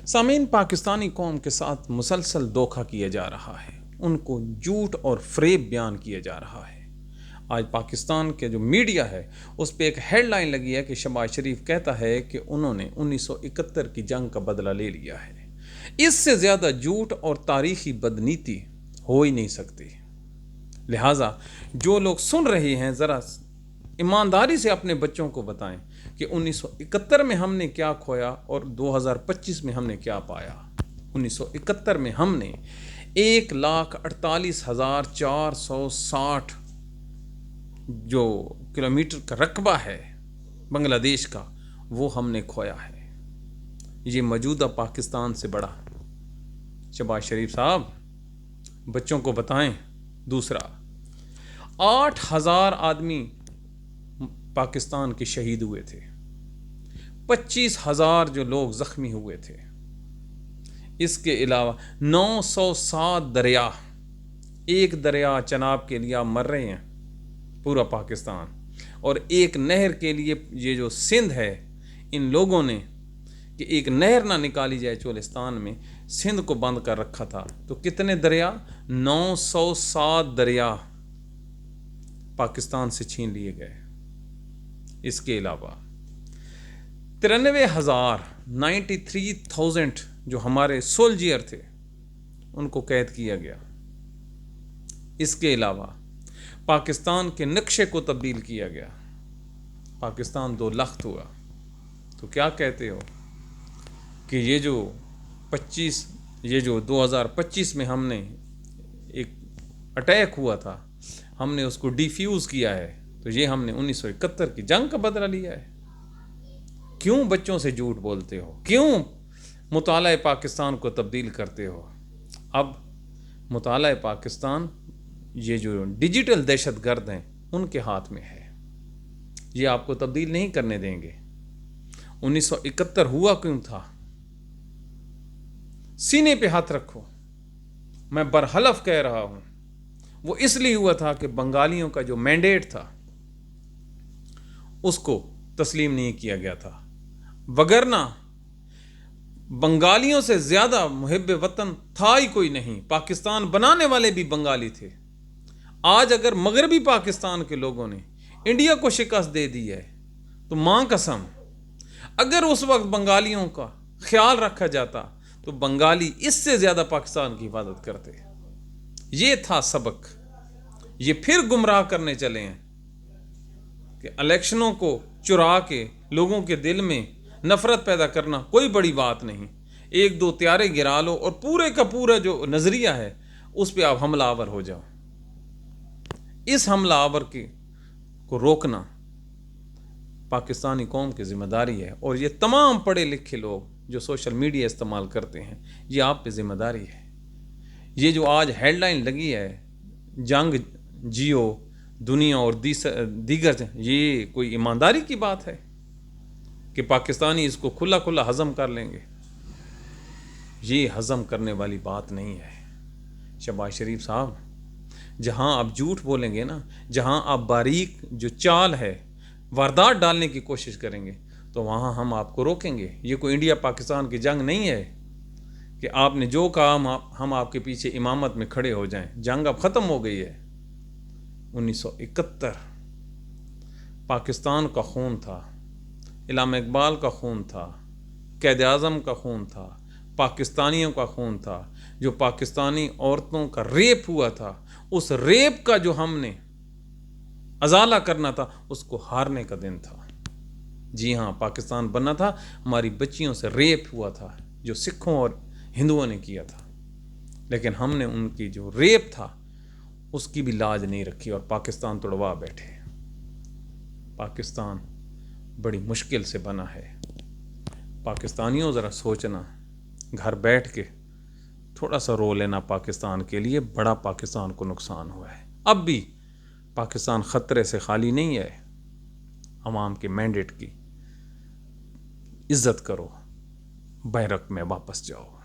سامعین، پاکستانی قوم کے ساتھ مسلسل دھوکہ کیا جا رہا ہے، ان کو جھوٹ اور فریب بیان کیا جا رہا ہے۔ آج پاکستان کے جو میڈیا ہے اس پہ ایک ہیڈ لائن لگی ہے کہ شہباز شریف کہتا ہے کہ انہوں نے 1971 کی جنگ کا بدلہ لے لیا ہے۔ اس سے زیادہ جھوٹ اور تاریخی بدنیتی ہو ہی نہیں سکتی۔ لہٰذا جو لوگ سن رہے ہیں ذرا ایمانداری سے اپنے بچوں کو بتائیں کہ 1971 میں ہم نے کیا کھویا اور 2025 میں ہم نے کیا پایا۔ 1971 میں ہم نے 1,48,460 جو کلومیٹر کا رقبہ ہے بنگلہ دیش کا، وہ ہم نے کھویا ہے۔ یہ موجودہ پاکستان سے بڑا۔ شہباز شریف صاحب بچوں کو بتائیں۔ دوسرا، 8,000 آدمی پاکستان کے شہید ہوئے تھے، 25,000 جو لوگ زخمی ہوئے تھے۔ اس کے علاوہ 907 دریا، ایک دریا چناب کے لیے آپ مر رہے ہیں پورا پاکستان، اور ایک نہر کے لیے یہ جو سندھ ہے، ان لوگوں نے کہ ایک نہر نہ نکالی جائے چولستان میں، سندھ کو بند کر رکھا تھا۔ تو کتنے دریا؟ 907 دریا پاکستان سے چھین لیے گئے۔ اس کے علاوہ 93,000 جو ہمارے سولجر تھے ان کو قید کیا گیا۔ اس کے علاوہ پاکستان کے نقشے کو تبدیل کیا گیا۔ پاکستان 2 لخت ہوا۔ تو کیا کہتے ہو کہ یہ جو 2025 میں ہم نے ایک اٹیک ہوا تھا، ہم نے اس کو ڈیفیوز کیا ہے، تو یہ ہم نے 1971 کی جنگ کا بدلہ لیا ہے۔ کیوں بچوں سے جھوٹ بولتے ہو؟ کیوں مطالعہ پاکستان کو تبدیل کرتے ہو؟ اب مطالعہ پاکستان یہ جو ڈیجیٹل دہشت گرد ہیں ان کے ہاتھ میں ہے، یہ آپ کو تبدیل نہیں کرنے دیں گے۔ 1971 ہوا کیوں تھا؟ سینے پہ ہاتھ رکھو، میں برحلف کہہ رہا ہوں، وہ اس لیے ہوا تھا کہ بنگالیوں کا جو مینڈیٹ تھا اس کو تسلیم نہیں کیا گیا تھا، وگرنہ بنگالیوں سے زیادہ محب وطن تھا ہی کوئی نہیں۔ پاکستان بنانے والے بھی بنگالی تھے۔ آج اگر مغربی پاکستان کے لوگوں نے انڈیا کو شکست دے دی ہے تو ماں قسم، اگر اس وقت بنگالیوں کا خیال رکھا جاتا تو بنگالی اس سے زیادہ پاکستان کی حفاظت کرتے۔ یہ تھا سبق۔ یہ پھر گمراہ کرنے چلے ہیں کہ الیکشنوں کو چرا کے لوگوں کے دل میں نفرت پیدا کرنا کوئی بڑی بات نہیں، 1-2 طیارے گرا لو اور پورے کا پورا جو نظریہ ہے اس پہ آپ حملہ آور ہو جاؤ۔ اس حملہ آور کو روکنا پاکستانی قوم کی ذمہ داری ہے، اور یہ تمام پڑھے لکھے لوگ جو سوشل میڈیا استعمال کرتے ہیں، یہ آپ پہ ذمہ داری ہے۔ یہ جو آج ہیڈ لائن لگی ہے جنگ جیو دنیا اور دیگر، یہ کوئی ایمانداری کی بات ہے کہ پاکستانی اس کو کھلا کھلا ہضم کر لیں گے؟ یہ ہضم کرنے والی بات نہیں ہے۔ شہباز شریف صاحب، جہاں آپ جھوٹ بولیں گے نا، جہاں آپ باریک جو چال ہے واردات ڈالنے کی کوشش کریں گے، تو وہاں ہم آپ کو روکیں گے۔ یہ کوئی انڈیا پاکستان کی جنگ نہیں ہے کہ آپ نے جو کہا ہم آپ کے پیچھے امامت میں کھڑے ہو جائیں۔ جنگ اب ختم ہو گئی ہے۔ 1971 پاکستان کا خون تھا، علامہ اقبال کا خون تھا، قائد اعظم کا خون تھا، پاکستانیوں کا خون تھا، جو پاکستانی عورتوں کا ریپ ہوا تھا۔ اس ریپ کا جو ہم نے ازالہ کرنا تھا، اس کو ہارنے کا دن تھا۔ جی ہاں، پاکستان بننا تھا، ہماری بچیوں سے ریپ ہوا تھا جو سکھوں اور ہندوؤں نے کیا تھا، لیکن ہم نے ان کی جو ریپ تھا اس کی بھی لاج نہیں رکھی اور پاکستان توڑوا بیٹھے۔ پاکستان بڑی مشکل سے بنا ہے۔ پاکستانیوں ذرا سوچنا، گھر بیٹھ کے تھوڑا سا رو لینا پاکستان کے لیے، بڑا پاکستان کو نقصان ہوا ہے۔ اب بھی پاکستان خطرے سے خالی نہیں ہے۔ عوام کے مینڈیٹ کی عزت کرو، بیرک میں واپس جاؤ۔